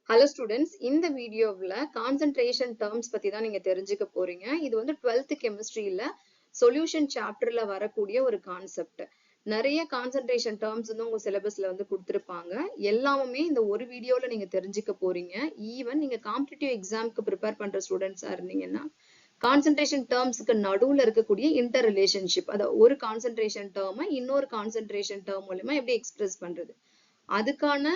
Hello students, in the video concentration terms பத்தி தான் நீங்க தெரிஞ்சுக்க போறீங்க. இது வந்து 12th chemistryல solution chapterல வரக்கூடிய ஒரு கான்செப்ட். நிறைய கான்சென்ட்ரேஷன் டேர்ம்ஸ் வந்து உங்க சிலபஸ்ல வந்து கொடுத்திருப்பாங்க. எல்லாமே இந்த ஒரு வீடியோல நீங்க தெரிஞ்சுக்க போறீங்க. ஈவன் நீங்க காம்படிட்டிவ் எக்ஸாம்க்கு ப்ரிப்பேர் பண்ற ஸ்டூடெண்ட்ஸா இருந்தீங்கன்னா கான்சென்ட்ரேஷன் டேர்ம்ஸ்க்கு நடுவுல இருக்கக்கூடிய இன்டர் ரிலேஷன்ஷிப், அதாவது ஒரு கான்சென்ட்ரேஷன் டேர்மை இன்னொரு கான்சென்ட்ரேஷன் டேர்ம் மூலமா எப்படி எக்ஸ்பிரஸ் பண்றது, அதுக்கான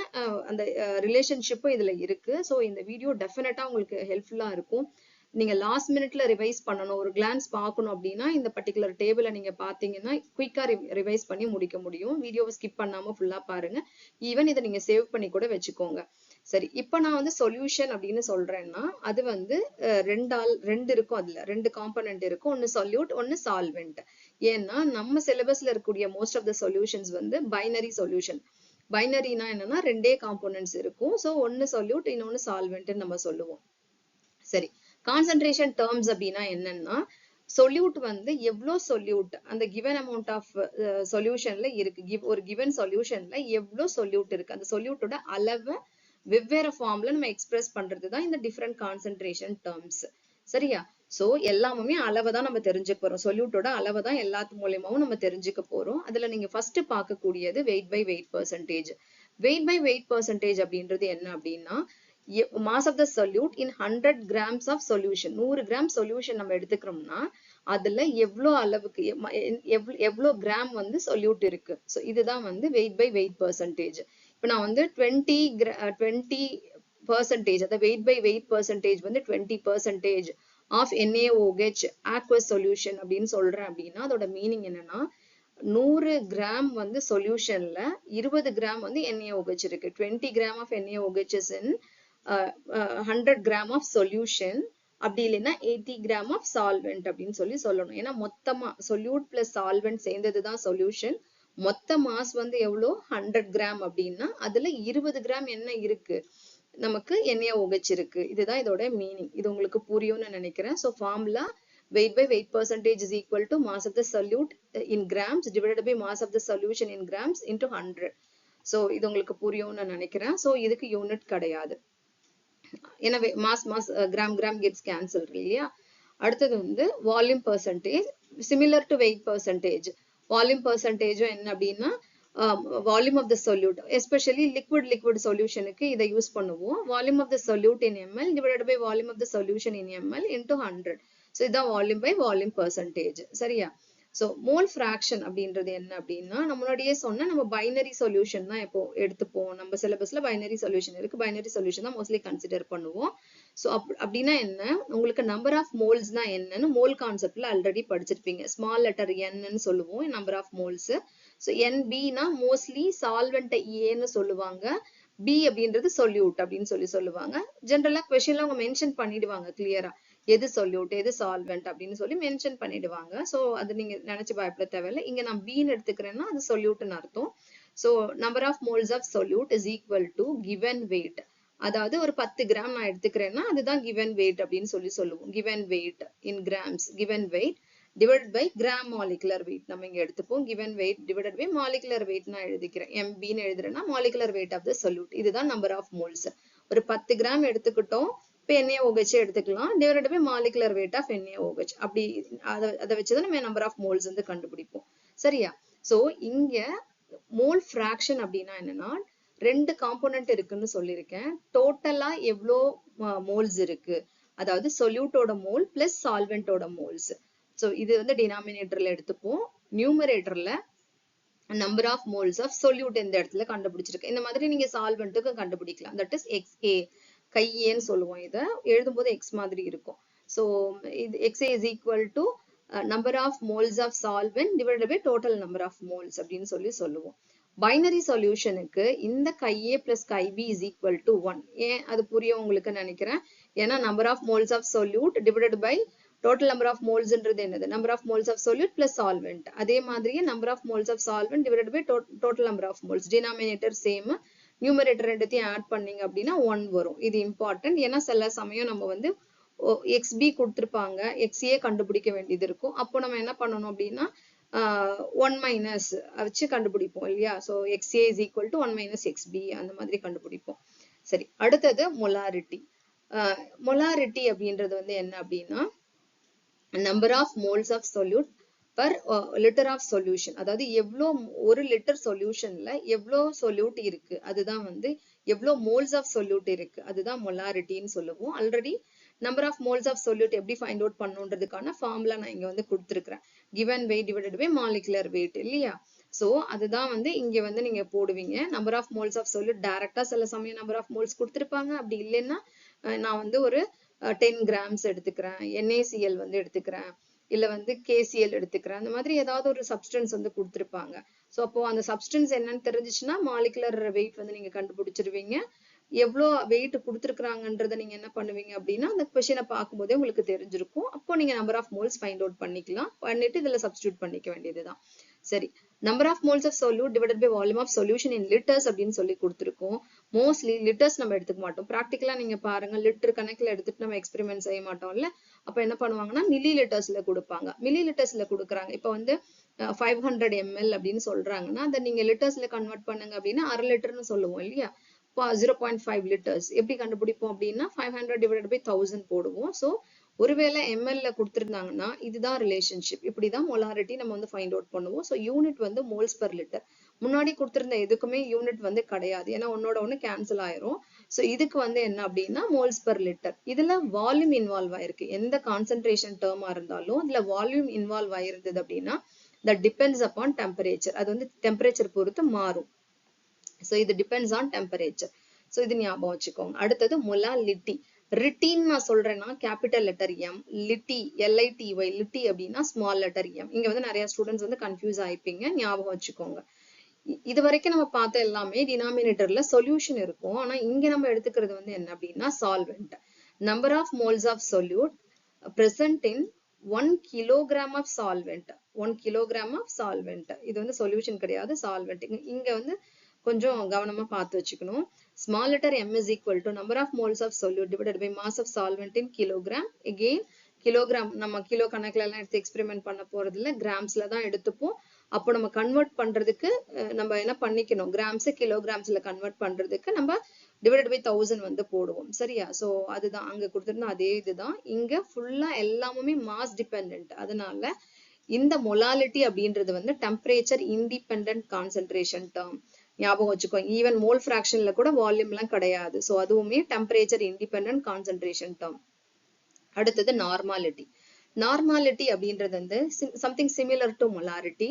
அந்த ரிலேஷன்ஷிப்பும் இதுல இருக்கு. ஸோ இந்த வீடியோ டெஃபினட்டா உங்களுக்கு ஹெல்ப்ஃபுல்லா இருக்கும். நீங்க லாஸ்ட் மினிட்ல ரிவைஸ் பண்ணணும், ஒரு கிளான்ஸ் பார்க்கணும் அப்படின்னா இந்த பர்டிகுலர் டேபிளை நீங்க பாத்தீங்கன்னா குயிக்கா ரிவைஸ் பண்ணி முடிக்க முடியும். வீடியோவை ஸ்கிப் பண்ணாம ஃபுல்லா பாருங்க. ஈவன் இதை நீங்க சேவ் பண்ணி கூட வச்சுக்கோங்க. சரி, இப்ப நான் வந்து சொல்யூஷன் அப்படின்னு சொல்றேன்னா அது வந்து ரெண்டு இருக்கும். அதுல ரெண்டு காம்பனன்ட் இருக்கும், ஒன்னு சொல்யூட் ஒன்னு சால்வெண்ட். ஏன்னா நம்ம சிலபஸ்ல இருக்கக்கூடிய மோஸ்ட் ஆஃப் த சொல்யூஷன்ஸ் வந்து பைனரி சொல்யூஷன். பைனரினா என்னன்னா ரெண்டே காம்போனன்ட்ஸ் இருக்கும். ஸோ ஒன்னு சொல்யூட் இன்னொன்னு சால்வெண்ட் நம்ம சொல்லுவோம். சரி, கான்சென்ட்ரேஷன் டேர்ம்ஸ் அப்படின்னா என்னன்னா சொல்யூட் வந்து எவ்வளோ சொல்யூட் அந்த கிவன் அமௌண்ட் ஆஃப் சொல்யூஷன்ல இருக்கு, ஒரு கிவன் சொல்யூஷன்ல எவ்வளோ சொல்யூட் இருக்கு, அந்த சொல்யூட்டோட அளவை வெவ்வேறு ஃபார்ம்ல நம்ம எக்ஸ்பிரஸ் பண்றதுதான் இந்த டிஃப்ரெண்ட் கான்சென்ட்ரேஷன் டேர்ம்ஸ். சரியா? சோ எல்லாமே அளவை தான் நம்ம தெரிஞ்சுக்க போறோம். சொல்யூட்டோட அளவை தான் எல்லாத்து மூலியமாவும் நம்ம தெரிஞ்சுக்க போறோம். அதுல நீங்க ஃபர்ஸ்ட் பார்க்கக்கூடியது weight by weight percentage. Weight by weight percentage அப்படின்றது என்ன அப்படின்னா mass of the solute in 100 grams of solution. 100 gram solution நம்ம எடுத்துக்கிறோம்னா அதுல எவ்வளவு அளவுக்கு எவ்வளவு கிராம் வந்து சொல்யூட் இருக்கு. ஸோ இதுதான் வந்து வெயிட் பை வெயிட் பெர்சன்டேஜ். இப்ப நான் வந்து 20% அதாவது வெயிட் பை வெயிட் பெர்சன்டேஜ் வந்து 20% ஆஃப் NaOH aqueous solution அப்படின்னு சொல்றேன் அப்படின்னா அதோட மீனிங் என்னன்னா 100 கிராம் வந்து சொல்யூஷன்ல 20 கிராம் வந்து NaOH இருக்கு. 20 gram of NaOH is in 100 gram of solution. அப்படி இல்லைன்னா 80 கிராம் ஆஃப் சால்வெண்ட் அப்படின்னு சொல்லணும். ஏன்னா மொத்தமா சொல்யூட் பிளஸ் சால்வெண்ட் சேர்ந்ததுதான் சொல்யூஷன். மொத்த மாஸ் வந்து எவ்வளோ 100 கிராம் அப்படின்னா அதுல 20 கிராம் என்ன இருக்கு, நமக்கு NaOH இருக்கு. இதுதான் இதோட மீனிங். இது உங்களுக்கு புரியும்னு நினைக்கிறேன். So formula weight by weight percentage is equal to mass of the solute in grams divided by mass of the solution in grams into 100. So இது உங்களுக்கு புரியும்னு நினைக்கிறேன். ஸோ இதுக்கு யூனிட் கிடையாது. எனவே மாஸ் கிராம் கெட்ஸ் கேன்சல் இல்லையா. அடுத்தது வந்து volume percentage similar to weight percentage. Volume பெர்சன்டேஜும் என்ன அப்படின்னா volume of the solute, especially liquid சொல்யூஷனுக்கு இதை யூஸ் பண்ணுவோம். Volume of the solute in ml divided by volume of the solution in ml into 100. So இதான் வால்யூம் பை வால்யூம் பெர்சன்டேஜ். சரியா? So mole fraction அப்படின்றது என்ன அப்படின்னா நம்ம முன்னாடியே சொன்ன நம்ம பைனரி சொல்யூஷன் தான் இப்போ எடுத்துப்போம். நம்ம சிலபஸ்ல பைனரி சொல்யூஷன் இருக்கு. பைனரி சொல்யூஷன் தான் மோஸ்ட்லி கன்சிடர் பண்ணுவோம். ஸோ அப்படின்னா என்ன, உங்களுக்கு நம்பர் ஆஃப் மோல்ஸ்னா என்னன்னு மோல் கான்செப்ட்ல ஆல்ரெடி படிச்சிருப்பீங்க. ஸ்மால் லெட்டர் என்னன்னு சொல்லுவோம் நம்பர் ஆஃப் மோல்ஸ். ஸோ NBனா மோஸ்ட்லி சால்வெண்ட்டை ஏன்னு சொல்லுவாங்க. பி அப்படின்றது சொல்யூட் அப்படின்னு சொல்லுவாங்க. ஜென்ரலா கொஸ்டின்ல அவங்க மென்ஷன் பண்ணிடுவாங்க கிளியரா, எது சொல்யூட் எது சால்வெண்ட் அப்படின்னு சொல்லி மென்ஷன் பண்ணிடுவாங்க. ஸோ அது நீங்க நினைச்சு பயப்பட தேவையில்லை. இங்க நான் பின்னு எடுத்துக்கிறேன்னா அது சொல்யூட்னு அர்த்தம். So number of moles of solute is equal to given weight. அதாவது ஒரு 10 கிராம் நான் எடுத்துக்கிறேன்னா அதுதான் கிவன் வெயிட் அப்படின்னு சொல்லுவோம். Given weight in grams, given weight divided by gram molecular weight நம்ம இங்க எடுத்துப்போம். given weight divided by molecular weight நான் எழுதிக்கிறேன். MB ன்னு எழுதுறேன்னா molecular weight of the solute. இதுதான் number of moles. ஒரு 10 கிராம் எடுத்துக்கிட்டோம். இப்போ NaOH எடுத்துக்கலாம். divided by molecular weight of NaOH. அப்படி அதை வச்சுதான் நம்ம number of moles வந்து கண்டுபிடிப்போம். சரியா? ஸோ இங்க மோல் ஃபிராக்ஷன் அப்படின்னா என்னன்னா ரெண்டு காம்போனன்ட் இருக்குன்னு சொல்லியிருக்கேன். டோட்டலா எவ்வளோ மோல்ஸ் இருக்கு, அதாவது சொல்யூட்டோட மோல் பிளஸ் சால்வெண்டோட மோல்ஸ். ஸோ இது வந்து டினாமினேட்டர்ல எடுத்துப்போம். நியூமரேட்டர்ல number of moles of solute இந்த இடத்துல கண்டுபிடிச்சிருக்கு. இந்த மாதிரி நீங்க சால்வெண்ட்டுக்கு கண்டுபிடிக்கலாம். தட் இஸ் XA, கையேன்னு சொல்லுவோம். இதை எழுதும்போது எக்ஸ் மாதிரி இருக்கும். ஸோ இது XA is equal to number of moles of solvent divided by total number of moles அப்படின்னு சொல்லுவோம். பைனரி சொல்யூஷனுக்கு இந்த chi A plus chi B is equal to 1. ஏன் அது புரியும் உங்களுக்கு நினைக்கிறேன். ஏன்னா number of moles of solute divided by total number of மோல்ஸ்ன்றது என்னது, number of moles of solute plus solvent. அதே மாதிரியே number of moles of solvent divided by total number of moles. Denominator same, numerator ரெண்டுத்தையும் add பண்ணீங்க அப்படின்னா 1 வரும். இது important. ஏன்னா சில சமயம் நம்ம வந்து XB கொடுத்துருப்பாங்க, XA கண்டுபிடிக்க வேண்டியது இருக்கும். அப்போ நம்ம என்ன பண்ணணும் அப்படின்னா 1 மைனஸ் வச்சு கண்டுபிடிப்போம் இல்லையா. So XA is equal to 1 minus XB அந்த மாதிரி கண்டுபிடிப்போம். சரி, அடுத்தது molarity. molarity அப்படின்றது வந்து என்ன அப்படின்னா number of moles of solute per liter of solution. அதாவது எவ்வளோ ஒரு லிட்டர் சொல்யூஷன்ல எவ்வளோ solute இருக்கு, அதுதான் வந்து எவ்வளோ moles of solute இருக்கு, அதுதான் மொலாரிட்டின்னு சொல்லுவோம். Already number of moles of solute எப்படி ஃபைண்ட் அவுட் பண்ணுன்றதுக்கான ஃபார்முலா நான் இங்க வந்து கொடுத்துருக்கிறேன். given weight divided by molecular weight இல்லையா. ஸோ அதுதான் வந்து இங்க வந்து நீங்க போடுவீங்க. Number of moles of solute டைரக்டா சில சமயம் நம்பர் ஆஃப் மோல்ஸ் கொடுத்துருப்பாங்க. அப்படி இல்லைன்னா நான் வந்து ஒரு 10 grams எடுத்துக்கிறேன், NaCl வந்து எடுத்துக்கிறேன், இல்ல வந்து KCl எடுத்துக்கிறேன், அந்த மாதிரி ஏதாவது ஒரு சப்ஸ்டன்ஸ் வந்து கொடுத்துருப்பாங்க. ஸோ அப்போ அந்த சப்ஸ்டன்ஸ் என்னன்னு தெரிஞ்சிச்சுன்னா மாலிகுலர் வெயிட் வந்து நீங்க கண்டுபிடிச்சிருவீங்க. எவ்வளோ வெயிட் கொடுத்துருக்காங்கன்றத நீங்க என்ன பண்ணுவீங்க அப்படின்னா அந்த கொஸ்டினை பார்க்கும்போதே உங்களுக்கு தெரிஞ்சிருக்கும். அப்போ நீங்க number of moles find out பண்ணிக்கலாம். பண்ணிட்டு இதுல சப்ஸ்டியூட் பண்ணிக்க வேண்டியதுதான். சரி, number of moles of solute divided by volume of solution in litres அப்படின்னு சொல்லி கொடுத்துருக்கோம். மோஸ்ட்லி லிட்டர்ஸ் நம்ம எடுத்துக்க மாட்டோம். ப்ராக்டிக்கலா நீங்க பாருங்க, லிட்டர் கணக்குல எடுத்துட்டு நம்ம எக்ஸ்பெரிமெண்ட் செய்ய மாட்டோம்ல. அப்ப என்ன பண்ணுவாங்கன்னா மில்லி லிட்டர்ஸ்ல கொடுப்பாங்க. மில்லி லிட்டர்ஸ்ல கொடுக்குறாங்க. இப்ப வந்து 500 ml அப்படின்னு சொல்றாங்கன்னா அதை நீங்க லிட்டர்ஸ்ல கன்வெர்ட் பண்ணுங்க அப்படின்னா அரை லிட்டர்னு சொல்லுவோம் இல்லையா. 0.5 liters எப்படி கண்டுபிடிப்போம் அப்படின்னா 500 divided by 1000 போடுவோம். ஸோ ஒருவேளை எம்எல்ல கொடுத்துருந்தாங்கன்னா இதுதான் ரிலேஷன்ஷிப். இப்படிதான் மொலாரிட்டி நம்ம வந்து ஃபைண்ட் அவுட் பண்ணுவோம். ஸோ யூனிட் வந்து மோல்ஸ் பர் லிட்டர். முன்னாடி கொடுத்துருந்த எதுக்குமே யூனிட் வந்து கிடையாது, ஏன்னா ஒன்னோட ஒன்று கேன்சல் ஆயிரும். ஸோ இதுக்கு வந்து என்ன அப்படின்னா மோல்ஸ் பர் லிட்டர். இதுல வால்யூம் இன்வால்வ் ஆயிருக்கு. எந்த கான்சென்ட்ரேஷன் டேர்மா இருந்தாலும் இதுல வால்யூம் இன்வால்வ் ஆயிருந்தது அப்படின்னா that depends upon temperature. அது வந்து டெம்பரேச்சர் பொறுத்து மாறும். So இது depends on temperature. So இது ஞாபகம் வச்சுக்கோங்க. அடுத்தது மொலாலிட்டி. ரிட்டின்னு நான் சொல்றேன்னா கேபிட்டல் லெட்டர் M, லிட்டி LITY, லிட்டி அப்படின்னா ஸ்மால் லெட்டர் M. இங்க வந்து நிறைய ஸ்டூடெண்ட்ஸ் வந்து கன்ஃபியூஸ் ஆயிப்பீங்க, ஞாபகம் வச்சுக்கோங்க. இது வரைக்கும் நம்ம பார்த்த எல்லாமே டினாமினேட்டர்ல சொல்யூஷன் இருக்கும். ஆனா இங்க நம்ம எடுத்துக்கிறது வந்து என்ன அப்படின்னா solvent. Number of moles of solute present in 1 kilogram of solvent. 1 kilogram of solvent. இது வந்து சொல்யூஷன் கிடையாது, சால்வெண்ட். இங்க வந்து கொஞ்சம் கவனமா பார்த்து வச்சுக்கணும். Small letter M is equal to number of moles of solute divided by mass of solvent in kilogram. Again kilogram, நம்ம கிலோ கணக்குல எல்லாம் எடுத்து எக்ஸ்பெரிமெண்ட் பண்ண போறது இல்ல, கிராம்ஸ்ல தான் எடுத்துப்போம். அப்போ நம்ம கன்வெர்ட் பண்றதுக்கு நம்ம என்ன பண்ணிக்கணும், கிராம்ஸ் கிலோகிராம்ஸ்ல கன்வெர்ட் பண்றதுக்கு நம்ம டிவைடட் பை 1000 வந்து போடுவோம். சரியா. சோ அதுதான் அங்க கொடுத்திருந்த அதே இதுதான். இங்க ஃபுல்லா எல்லாமே மாஸ் டிபெண்டன்ட். அதனால இந்த மொலாலிட்டி அப்படின்றது வந்து டெம்பரேச்சர் இண்டிபெண்டன்ட் கான்சென்ட்ரேஷன் டேர்ம். ஞாபகம் வச்சுக்கோ. ஈவன் மோல் ஃபிராக்ஷன்ல கூட வால்யூம் எல்லாம் கிடையாது. சோ அதுவுமே டெம்பரேச்சர் இண்டிபெண்டன்ட் கான்சென்ட்ரேஷன் டேர்ம். அடுத்தது நார்மாலிட்டி. நார்மாலிட்டி அப்படின்றது வந்து சம்திங் சிமிலர் டு மொலாரிட்டி.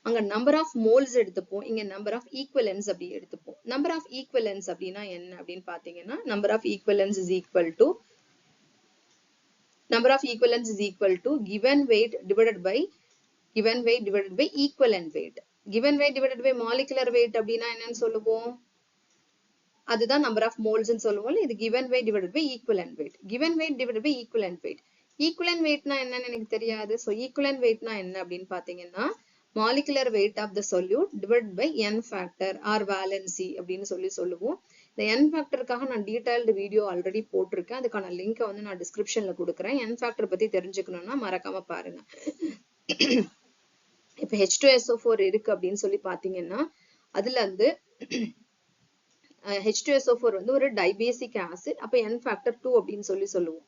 அங்க நம்பர் ஆஃப் மோல்ஸ் எடுத்துப்போம், இங்க நம்பர் ஆஃப் ஈக்குவலன்ஸ் அப்படி எடுத்துப்போம். நம்பர் ஆஃப் ஈக்குவலன்ஸ் அப்படின்னா என்ன அப்படின்னு பாத்தீங்கன்னா number of equivalents is equal to number of equivalents is equal to given weight divided by equivalent weight. Given weight divided by molecular weight அப்படின்னா என்னன்னு சொல்லுவோம், அதுதான் number of moles ன்னு சொல்லுவோம். இது given weight divided by equivalent weight. Given weight divided by equivalent weight. Equivalent weightனா என்னன்னு எனக்கு தெரியாது. So equivalent weightனா என்ன அப்படின்னு பாத்தீங்கன்னா molecular weight of the solute divided by n factor or valency அப்படின்னு சொல்லுவோம். இந்த n ஃபேக்டருக்காக நான் டீடைல்டு வீடியோ ஆல்ரெடி போட்டிருக்கேன். அதுக்கான லிங்கை வந்து நான் டிஸ்கிரிப்ஷன்ல கொடுக்குறேன். n ஃபேக்டர் பத்தி தெரிஞ்சுக்கணும்னா மறக்காம பாருங்க. இப்ப H2SO4 இருக்கு அப்படின்னு சொல்லி பாத்தீங்கன்னா அதுல வந்து H2SO4 வந்து ஒரு டைபேசிக் ஆசிட். அப்ப n ஃபேக்டர் 2 அப்படின்னு சொல்லுவோம்.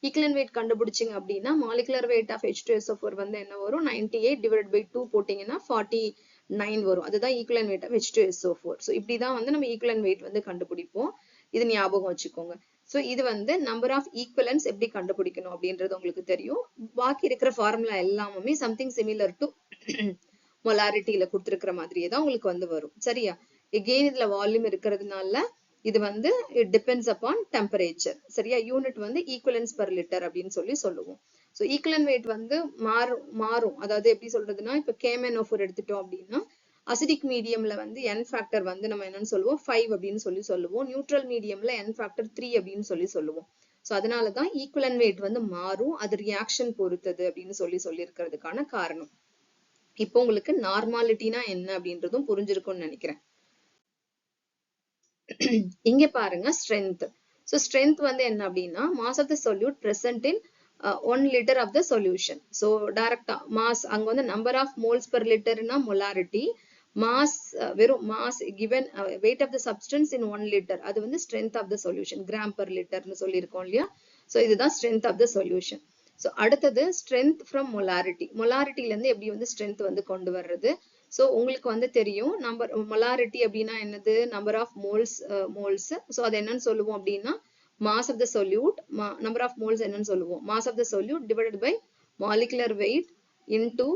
ஈக்குவலன்ட் வெயிட் கண்டுபிடிச்சிங்க அப்படின்னா மாலிகுலர் வெயிட் ஆஃப் H2SO4 வந்து என்ன வரும், 98 டிவைடட் பை 2 போட்டீங்கன்னா 49 வரும். அதுதான் equivalent weight of H2SO4. So இப்படிதான் வந்து நம்ம ஈக்குவலன்ட் வெயிட் வந்து கண்டுபிடிப்போம். இது ஞாபகம் வச்சுக்கோங்க. ஸோ இது வந்து நம்பர் ஆஃப் ஈக்குவலன்ஸ் எப்படி கண்டுபிடிக்கணும் அப்படின்றது உங்களுக்கு தெரியும். பாக்கி இருக்கிற ஃபார்முலா எல்லாமே சம்திங் சிமிலர் டு மொலாரிட்டியில கொடுத்துருக்கிற மாதிரியே தான் உங்களுக்கு வந்து வரும். சரியா. எகெயின் இதுல வால்யூம் இருக்கிறதுனால இது வந்து இட் டிபெண்ட்ஸ் அப்பான் டெம்பரேச்சர். சரியா. யூனிட் வந்து ஈக்குவலன்ஸ் பர் லிட்டர் அப்படின்னு சொல்லுவோம். ஸோ ஈக்குவலன்ட் வெயிட் வந்து மாறும். அதாவது எப்படி சொல்றதுன்னா இப்ப KMnO4 எடுத்துட்டோம் அப்படின்னா அசிடிக் மீடியம்ல வந்து n ஃபேக்டர் வந்து நம்ம என்னன்னு சொல்லுவோம் 5 அப்படின்னு சொல்லுவோம். நியூட்ரல் மீடியம்ல n ஃபேக்டர் 3 அப்படின்னு சொல்லுவோம். ஸோ அதனாலதான் ஈக்குவலன்ட் வெயிட் வந்து மாறும். அது ரியாக்ஷன் பொறுத்தது அப்படின்னு சொல்லியிருக்கிறதுக்கான காரணம். இப்போ உங்களுக்கு நார்மாலிட்டினா என்ன அப்படின்றதும் புரிஞ்சிருக்கும்னு நினைக்கிறேன். இங்க பாருங்க ஸ்ட்ரென்த். சோ ஸ்ட்ரென்த் வந்து என்ன அப்படின்னா mass of the solute present in 1 liter of the solution. So டைரக்டா மாஸ் அங்க வந்து நம்பர் ஆஃப் மோல்ஸ் பெர் லிட்டர்னா மொலாரிட்டி, mass வெறும் mass given weight of the substance in 1 liter அது வந்து strength of the solution gram per liter னு சொல்லியிருக்கோம் இல்லையா. so இதுதான் strength of the solution. so அடுத்தது strength from molarity. molarityல இருந்து எப்படி வந்து strength வந்து கொண்டு வர்றது. so உங்களுக்கு வந்து தெரியும் number molarity அப்படின்னா என்னது, number of moles. so அது என்னன்னு சொல்லுவோம் அப்படின்னா mass of the solute, number of moles என்னன்னு சொல்லுவோம், mass of the solute divided by molecular weight into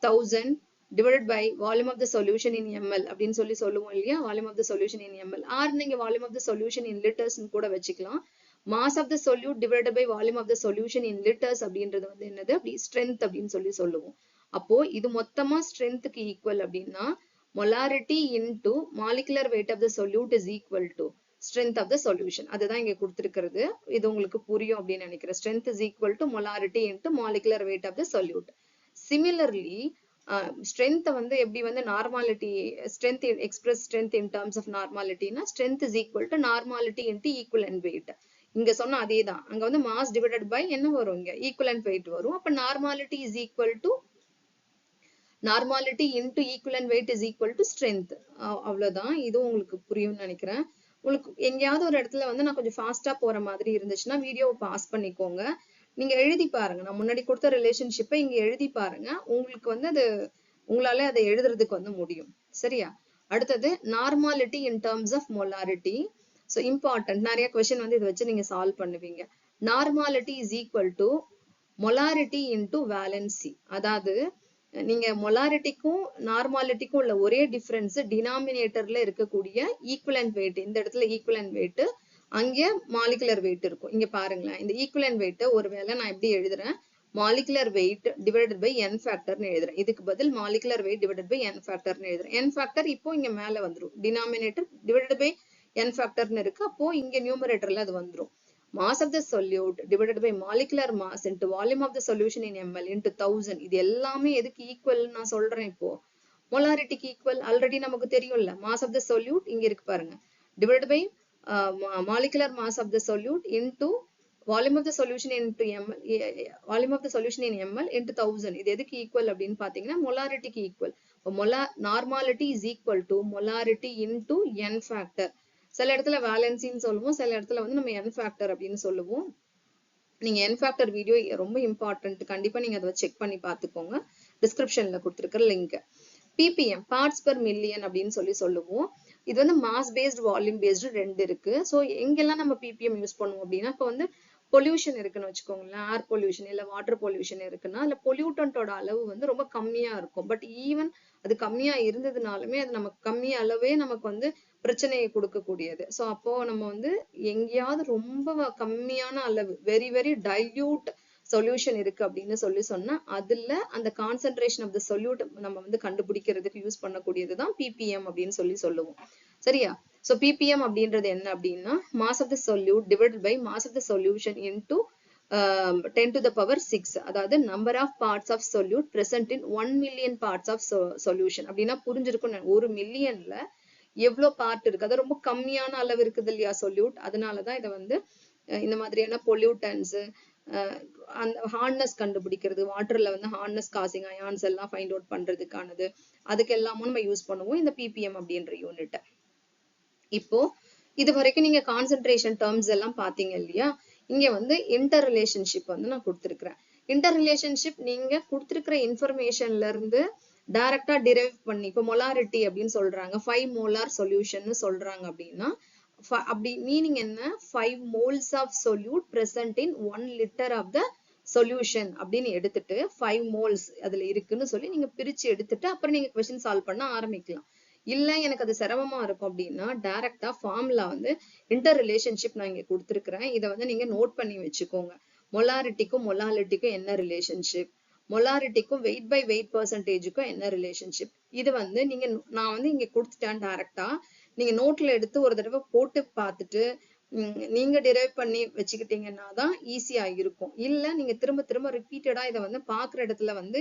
1000 divided by volume of the solution in ml அப்படின்னு சொல்லுவோம் இல்லையா. volume of the solution in ml or நீங்க volume of the solution in liters னு கூட வச்சுக்கலாம். mass of the solute divided by volume of the solution in liters அப்படின்றது வந்து என்னது, அப்படி strength அப்படின்னு சொல்லுவோம். அப்போ இது மொத்தமா strengthக்கு equal அப்படின்னா molarity into molecular weight of the solute is equal to strength of the solution. அதுதான் இங்க கொடுத்திருக்கிறது. இது உங்களுக்கு புரியும் அப்படின்னு நினைக்கிறேன். strength is equal to molarity into molecular weight of the solute. similarly strength வந்து எப்படி வந்து normality strength express strength in terms of normality னா strength is equal to normality into equivalent weight. இங்க சொன்ன அதேதான், அங்க வந்து mass divided by என்ன வரும், இங்க equivalent weight வரும். அப்ப normality is equal to normality into equivalent weight is equal to strength. அவ்வளவுதான். இது உங்களுக்கு புரியும்னு நினைக்கிறேன். உங்களுக்கு எங்கேயாவது ஒரு இடத்துல வந்து நான் கொஞ்சம் ஃபாஸ்டா போற மாதிரி இருந்துச்சுன்னா வீடியோவை பாஸ் பண்ணிக்கோங்க. நீங்க எழுதி பாருங்க, நான் முன்னாடி கொடுத்த ரிலேஷன்ஷிப்பை இங்க எழுதி பாருங்க. உங்களுக்கு வந்து அது உங்களால அதை எழுதுறதுக்கு வந்து முடியும். சரியா. அடுத்தது normality in terms of molarity. So important, நிறைய கொஸ்டின் வந்து இதை வச்சு நீங்க சால்வ் பண்ணுவீங்க. Normality is equal to molarity into valency. அதாவது நீங்க மொலாரிட்டிக்கும் நார்மாலிட்டிக்கும் உள்ள ஒரே டிஃபரன்ஸ் டினாமினேட்டர்ல இருக்கக்கூடிய ஈக்குவலன்ட் வெயிட். இந்த இடத்துல ஈக்குவலன்ட் வெயிட், அங்கே மாலிகுலர் வெயிட் இருக்கும். இங்க பாருங்களேன், இந்த ஈக்குவலன்ட் வெயிட் ஒருவேளை நான் எப்படி எழுதுறேன், molecular weight divided by n ஃபேக்டர்னு எழுதுறேன். இதுக்கு பதில் molecular weight divided by n ஃபேக்டர்னு எழுதுறேன். n ஃபேக்டர் இப்போ இங்க மேல வந்துரும், டினாமினேட்டர் டிவைடட் பை n ஃபேக்டர்னு இருக்கு. அப்போ இங்க நியூமரேட்டர்ல அது வந்துரும். mass of the solute divided by molecular mass into volume of the solution in ml into 1000. இது எல்லாமே எதுக்கு ஈக்குவல் நான் சொல்றேன், இப்போ மொலாரிட்டிக்கு ஈக்குவல். ஆல்ரெடி நமக்கு தெரியும்ல, mass of the solute இங்க இருக்கு பாருங்க, divided by molecular mass of the solute into volume of the solution into ml, volume of the solution in ml into 1000. இது எதுக்கு ஈக்குவல் அப்படின்னு பாத்தீங்கன்னா மொலாரிட்டிக்கு equal. Normality is equal to molarity into n factor. சில இடத்துல வேலன்சின்னு சொல்லுவோம், சில இடத்துல வந்து நம்ம n ஃபேக்டர் அப்படின்னு சொல்லுவோம். நீங்க n ஃபேக்டர் வீடியோ ரொம்ப இம்பார்ட்டன்ட், கண்டிப்பா நீங்க அதை செக் பண்ணி பார்த்துக்கோங்க. டிஸ்கிரிப்ஷன்ல கொடுத்துருக்கிற link. ppm parts per million அப்படின்னு சொல்லுவோம். இது வந்து மாஸ் பேஸ்ட் வால்யூம் பேஸ்டு ரெண்டு இருக்கு. ஸோ எங்கெல்லாம் நம்ம ppm யூஸ் பண்ணுவோம் அப்படின்னா, இப்போ வந்து பொல்யூஷன் இருக்குன்னு வச்சுக்கோங்களேன், ஏர் பொல்யூஷன் இல்ல வாட்டர் பொல்யூஷன் இருக்குன்னா அதுல பொல்யூட்டன்டோட அளவு வந்து ரொம்ப கம்மியா இருக்கும். பட் ஈவன் அது கம்மியா இருந்ததுனாலுமே அது நமக்கு கம்மி அளவே நமக்கு வந்து பிரச்சனையை கொடுக்கக்கூடியது. ஸோ அப்போ நம்ம வந்து எங்கேயாவது ரொம்ப கம்மியான அளவு வெரி வெரி டைல்யூட் சொல்யூஷன் இருக்கு அப்படின்னு சொன்னா அதுல அந்த கான்சென்ட்ரேஷன் ஆஃப் த சொல்யூட் நம்ம வந்து கண்டுபிடிக்கிறதுக்கு யூஸ் பண்ணக்கூடியதுதான் ppm அப்படின்னு சொல்லுவோம். சரியா. so ppm அப்படின்றது என்ன அப்படின்னா mass of the solute divided by mass of the solution into 10 to the power 6. அதாவது number of parts of solute present in 1 million parts of solution. அப்படின்னா புரிஞ்சிருக்கும், ஒரு மில்லியன்ல எவ்வளவு பார்ட் இருக்கு, அது ரொம்ப கம்மியான அளவு இருக்குது இல்லையா சொல்யூட். அதனாலதான் இதை வந்து இந்த மாதிரியான பொல்யூட்டன்ஸ், அந்த ஹார்ட்னஸ் கண்டுபிடிக்கிறது, வாட்டர்ல வந்து ஹார்ட்னஸ் காசிங் அயான்ஸ் எல்லாம் ஃபைண்ட் அவுட் பண்றதுக்கானது, அதுக்கு எல்லாமும் நம்ம யூஸ் பண்ணுவோம் இந்த ppm அப்படின்ற யூனிட். இப்போ இது வரைக்கும் நீங்க கான்சென்ட்ரேஷன் டேர்ம்ஸ் எல்லாம் பாத்தீங்க இல்லையா. இங்க வந்து இன்டர் ரிலேஷன்ஷிப் வந்து நான் கொடுத்திருக்கிறேன். இன்டர் ரிலேஷன்ஷிப் நீங்க கொடுத்திருக்கிற இன்ஃபர்மேஷன்ல இருந்து டைரக்டா டிரைவ் பண்ணி, இப்போ மொலாரிட்டி அப்படின்னு சொல்றாங்க, 5 மோலார் சொல்யூஷன் சொல்றாங்க அப்படின்னா அப்படி மீனிங் என்ன, 5 moles of solute present in 1 liter of the solution அப்படின்னு எடுத்துட்டு 5 moles அதுல இருக்குன்னு சொல்லி நீங்க பிரிச்சு எடுத்துட்டு அப்புறம் நீங்க கொஸ்டின் சால்வ் பண்ண ஆரம்பிக்கலாம். இல்ல எனக்கு அது சிரமமா இருக்கும் அப்படின்னா டைரக்டா ஃபார்முலா வந்து இன்டர் ரிலேஷன்ஷிப் நான் இங்க கொடுத்துருக்கிறேன். இதை வந்து நீங்க நோட் பண்ணி வச்சுக்கோங்க. மொலாரிட்டிக்கும் மொலாலிட்டிக்கும் என்ன ரிலேஷன்ஷிப், மொலாரிட்டிக்கும் வெயிட் பை வெயிட் பர்சன்டேஜுக்கும் என்ன ரிலேஷன்ஷிப். இது வந்து நீங்க நான் வந்து இங்க கொடுத்துட்டேன் டைரக்டா, நீங்க நோட்ல எடுத்து ஒரு தடவை போட்டு பார்த்துட்டு நீங்க டிரைவ் பண்ணி வச்சுக்கிட்டீங்கன்னா தான் ஈஸியா இருக்கும். இல்ல நீங்க திரும்ப திரும்ப ரிப்பீட்டடா இதை வந்து பாக்குற இடத்துல வந்து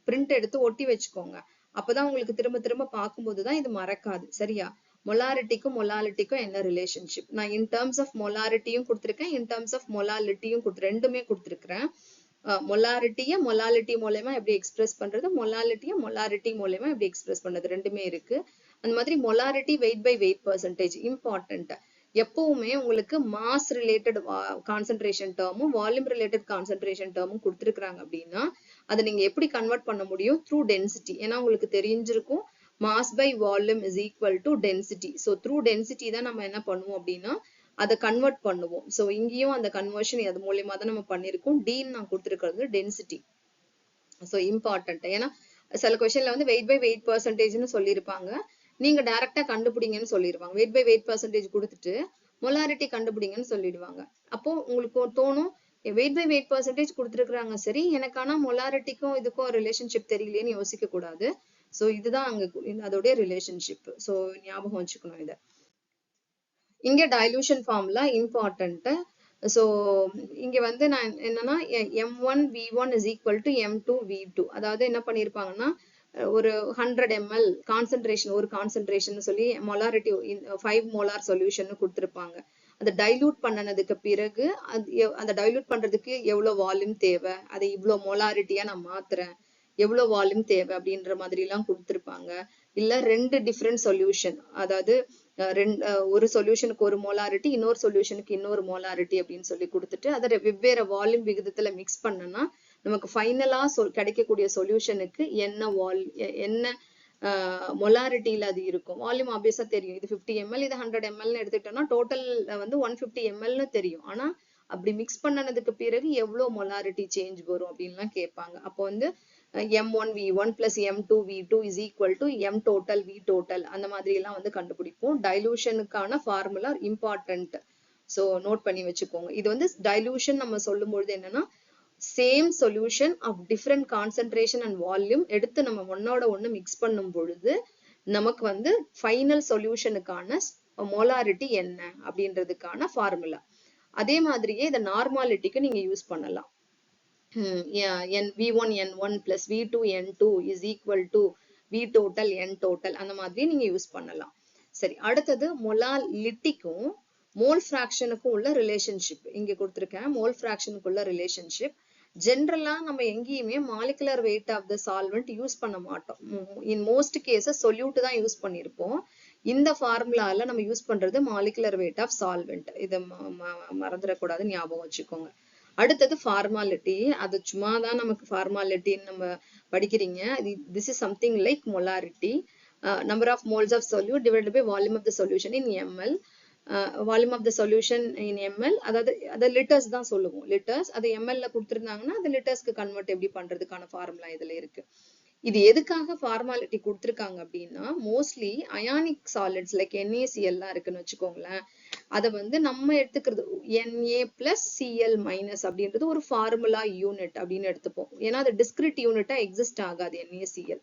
பிரிண்ட் எடுத்து ஒட்டி வச்சுக்கோங்க. அப்பதான் உங்களுக்கு திரும்ப திரும்ப பார்க்கும்போதுதான் இது மறக்காது. சரியா. மொலாரிட்டிக்கும் மொலாலிட்டிக்கும் என்ன ரிலேஷன்ஷிப், நான் இன் டர்ம்ஸ் ஆஃப் மொலாரிட்டியும் கொடுத்துருக்கேன், இன் டர்ம்ஸ் ஆஃப் மொலாலிட்டியும் ரெண்டுமே கொடுத்துருக்கிறேன். மொலாலிட்டி மூலமா எப்படி எக்ஸ்பிரஸ் பண்றது, மொலாலிட்டி மூலமா எப்படி எக்ஸ்பிரஸ் பண்றது, ரெண்டுமே இருக்கு. அந்த மாதிரி molarity weight by weight percentage important. எப்பவுமே உங்களுக்கு மாஸ் ரிலேட்டட் கான்சென்ட்ரேஷன் டேர்மும் வால்யூம் ரிலேட்டட் கான்சென்ட்ரேஷன் டேர்மும் கொடுத்துருக்காங்க அப்படின்னா அதை நீங்க எப்படி கன்வெர்ட் பண்ண முடியும், த்ரூ டென்சிட்டி. ஏன்னா உங்களுக்கு தெரிஞ்சிருக்கும் mass by volume is equal to density. So through density தான் நம்ம என்ன பண்ணுவோம் அப்படின்னா அதை கன்வெர்ட் பண்ணுவோம். ஸோ இங்கேயும் அந்த கன்வர்ஷன் அது மூலியமா தான் நம்ம பண்ணிருக்கோம். டீன்னு நான் கொடுத்துருக்கிறது டென்சிட்டி. So important. ஏன்னா சில கொஸ்டின்ல வந்து வெயிட் பை வெயிட் பெர்சன்டேஜ்னு சொல்லியிருப்பாங்க, நீங்க டைரக்டா கண்டுபிடிங்கன்னு சொல்லிடுவாங்க. வெயிட் பை வெயிட் பெர்சன்டேஜ் கொடுத்துட்டு மொலாரிட்டி கண்டுபிடிங்கன்னு சொல்லிடுவாங்க. அப்போ உங்களுக்கு தோணும் வெயிட் பை வெயிட் பெர்சன்டேஜ் கொடுத்துருக்காங்க சரி, எனக்கு ஆனா மொலாரிட்டிக்கும் இதுக்கும் ரிலேஷன்ஷிப் தெரியலேன்னு யோசிக்க கூடாது. ஸோ இதுதான் அங்க அதோடைய ரிலேஷன்ஷிப். ஸோ ஞாபகம் வச்சுக்கணும் இதை. இங்க டைலூஷன் ஃபார்முலா இம்பார்ட்டன்ட். ஸோ இங்க வந்து நான் என்னன்னா m1 v1 is equal to m2 v2. அதாவது என்ன பண்ணிருப்பாங்கன்னா ஒரு 100 ml கான்சென்ட்ரேஷன், ஒரு கான்சென்ட்ரேஷன் சொல்லி மொலாரிட்டி 5 மோலார் சொல்யூஷன் கொடுத்துருப்பாங்க. அதை டைலூட் பண்ணனதுக்கு பிறகு அந்த டைலூட் பண்றதுக்கு எவ்வளவு வால்யூம் தேவை, அதை இவ்வளவு மொலாரிட்டியா நான் மாத்துறேன், எவ்வளவு வால்யூம் தேவை அப்படின்ற மாதிரி எல்லாம் கொடுத்துருப்பாங்க. இல்ல ரெண்டு டிஃப்ரெண்ட் சொல்யூஷன், அதாவது ஒரு சொல்யூஷனுக்கு ஒரு மோலாரிட்டி, இன்னொரு சொல்யூஷனுக்கு இன்னொரு மோலாரிட்டி அப்படின்னு சொல்லி கொடுத்துட்டு அதை வெவ்வேறு வால்யூம் விகிதத்துல மிக்ஸ் பண்ணனா நமக்கு ஃபைனலா கிடைக்கக்கூடிய சொல்யூஷனுக்கு என்ன மொலாரிட்டியில அது இருக்கும். வால்யூம் ஆப்வியஸா தெரியும், இது 50 ml இது 100 ml எடுத்துட்டோம்னா டோட்டல் வந்து 150 ml தெரியும். ஆனா அப்படி மிக்ஸ் பண்ணனதுக்கு பிறகு எவ்வளவு மொலாரிட்டி சேஞ்ச் வரும் அப்படின்லாம் கேட்பாங்க. அப்போ வந்து m1 v1 plus m2 v2 is equal to m total v total அந்த மாதிரி எல்லாம் வந்து கண்டுபிடிப்போம். டைலூஷனுக்கான ஃபார்முலா இம்பார்ட்டன்ட். ஸோ நோட் பண்ணி வச்சுக்கோங்க. இது வந்து டைலூஷன் நம்ம சொல்லும் பொழுது என்னன்னா same solution of different concentration and volume எடுத்து நம்ம ஒன்னோட ஒண்ணு மிக்ஸ் பண்ணும் பொழுது நமக்கு வந்து ஃபைனல் சொல்யூஷனுக்கான மோலாரிட்டி என்ன அப்படின்றதுக்கான ஃபார்முலா. அதே மாதிரியே இதை நார்மாலிட்டிக்கு நீங்க யூஸ் பண்ணலாம். v1 n1 plus v2 n2 is equal to v total n total அந்த மாதிரி நீங்க யூஸ் பண்ணலாம். சரி, அடுத்தது மொலாலிட்டிக்கும் மோல் ஃபிராக்ஷனுக்கும் உள்ள ரிலேஷன்ஷிப் இங்க கொடுத்திருக்கேன். மோல் ஃபிராக்ஷனுக்கு உள்ள ரிலேஷன்ஷிப் ஜென்ரலா நம்ம எங்கேயுமே molecular weight of the solvent use பண்ண மாட்டோம். இன் மோஸ்ட் கேசஸ் சொல்யூட் தான் யூஸ் பண்ணிருப்போம். இந்த ஃபார்முலால நம்ம யூஸ் பண்றது மாலிகுலர் வெயிட் ஆஃப் சால்வெண்ட். இதை மறந்துடக்கூடாது, ஞாபகம் வச்சுக்கோங்க. அடுத்தது ஃபார்மாலிட்டி. அது சும்மா தான் நமக்கு ஃபார்மாலிட்டின்னு நம்ம படிக்கிறீங்க. This is something like molarity. Number of moles of solute divided by volume of the solution in ml. Volume of the solution in ml, அதாவது அதை லிட்டர்ஸ் தான் சொல்லுவோம். லிட்டர்ஸ் அது ml கொடுத்துருந்தாங்கன்னா அது லிட்டர்ஸ்க்கு கன்வெர்ட் எப்படி பண்றதுக்கான ஃபார்முலா இதுல இருக்கு. இது எதுக்காக ஃபார்மாலிட்டி கொடுத்துருக்காங்க அப்படின்னா mostly ionic solids like NaCl எல்லாம் இருக்குன்னு வச்சுக்கோங்களேன். அதை வந்து நம்ம எடுத்துக்கிறது Na+Cl- அப்படின்றது ஒரு ஃபார்முலா யூனிட் அப்படின்னு எடுத்துப்போம். ஏன்னா அது டிஸ்கிரிட் யூனிட்டா எக்ஸிஸ்ட் ஆகாது NaCl.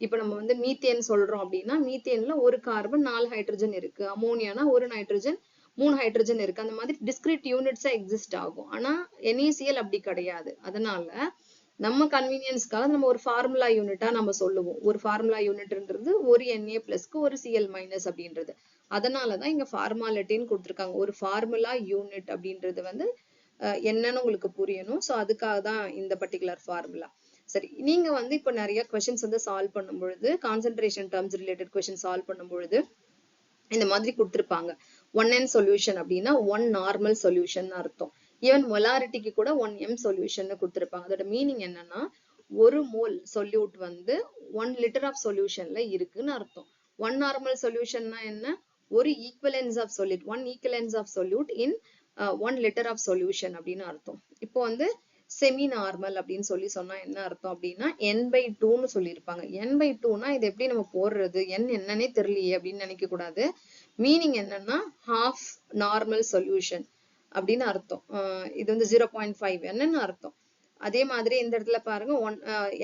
இப்ப நம்ம வந்து மீத்தேன் சொல்றோம் அப்படின்னா மீத்தேன்ல ஒரு கார்பன் 4 ஹைட்ரஜன் இருக்கு, அமோனியானா ஒரு நைட்ரஜன் 3 ஹைட்ரஜன் இருக்கு. அந்த மாதிரி டிஸ்கிரிட் யூனிட்ஸா எக்ஸிஸ்ட் ஆகும். ஆனா NaCl அப்படி கிடையாது. அதனால நம்ம கன்வீனியன்ஸ்க்காக நம்ம ஒரு ஃபார்முலா யூனிட்டா நம்ம சொல்லுவோம். ஒரு ஃபார்முலா யூனிட்ன்றது ஒரு Na+க்கு ஒரு Cl- அப்படின்றது. அதனாலதான் இங்க ஃபார்மாலிட்டின்னு கொடுத்துருக்காங்க. ஒரு ஃபார்முலா யூனிட் அப்படின்றது வந்து என்னன்னு உங்களுக்கு புரியணும். ஸோ அதுக்காக தான் இந்த பர்டிகுலர் ஃபார்முலா. சரி, நீங்க வந்து இப்போ நிறைய கொஸ்டின்ஸ் வந்து சால்வ் பண்ணும் பொழுது concentration terms related question solve பண்ணும் பொழுது இந்த மாதிரி கொடுத்துருப்பாங்க. 1n சொல்யூஷன் அப்படின்னா 1 நார்மல் சொல்யூஷன் அர்த்தம். ஈவன் மொலாரிட்டிக்கு கூட 1m சொல்யூஷன் கொடுத்துருப்பாங்க. அதோட மீனிங் என்னன்னா ஒரு மோல் சொல்யூட் வந்து 1 லிட்டர் ஆஃப் சொல்யூஷன்ல இருக்குன்னு அர்த்தம். 1 நார்மல் சொல்யூஷன்னா என்ன, ஒரு equivalents of solute, 1 equivalents of solute in 1 litre of solution அப்படின்னு அர்த்தம். இப்போ வந்து செமி நார்மல் அப்படின்னு சொன்னா என்ன அர்த்தம் அப்படின்னா n/2ன்னு சொல்லியிருப்பாங்க. n/2னா இது எப்படி நம்ம போடுறது, n என்னன்னே தெரியலையே அப்படின்னு நினைக்க கூடாது. மீனிங் என்னன்னா ஹாஃப் நார்மல் சொல்யூஷன் அப்படின்னு அர்த்தம். இது வந்து 0.5 என்னன்னு அர்த்தம். அதே மாதிரி இந்த இடத்துல பாருங்க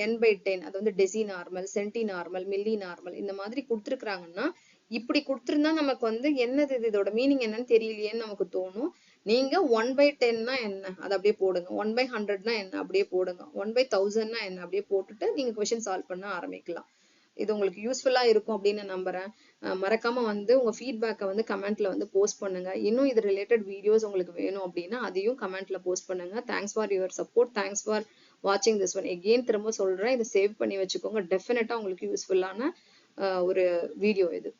n/10 அது வந்து டெசி நார்மல், சென்டி நார்மல், மில்லி நார்மல் இந்த மாதிரி கொடுத்துருக்காங்கன்னா இப்படி கொடுத்துருந்தா நமக்கு வந்து என்னது இதோட மீனிங் என்னன்னு தெரியலையேன்னு நமக்கு தோணும். நீங்க 1/10னா என்ன அதை அப்படியே போடுங்க, 1/100னா என்ன அப்படியே போடுங்க, 1/1000னா என்ன அப்படியே போட்டுட்டு நீங்க கொஸ்டின் சால்வ் பண்ண ஆரம்பிக்கலாம். இது உங்களுக்கு யூஸ்ஃபுல்லா இருக்கும் அப்படின்னு நான் நம்புறேன். மறக்காம வந்து உங்க ஃபீட்பேக்கை வந்து கமெண்ட்ல வந்து போஸ்ட் பண்ணுங்க. இன்னும் இது ரிலேட்டட் வீடியோஸ் உங்களுக்கு வேணும் அப்படின்னா அதையும் கமெண்ட்ல போஸ்ட் பண்ணுங்க. Thanks for your support. Thanks for வாட்சிங் திஸ் ஒன். எகெயின் திரும்ப சொல்றேன், இதை சேவ் பண்ணி வச்சுக்கோங்க. டெஃபினட்டா உங்களுக்கு யூஸ்ஃபுல்லான ஒரு வீடியோ இது.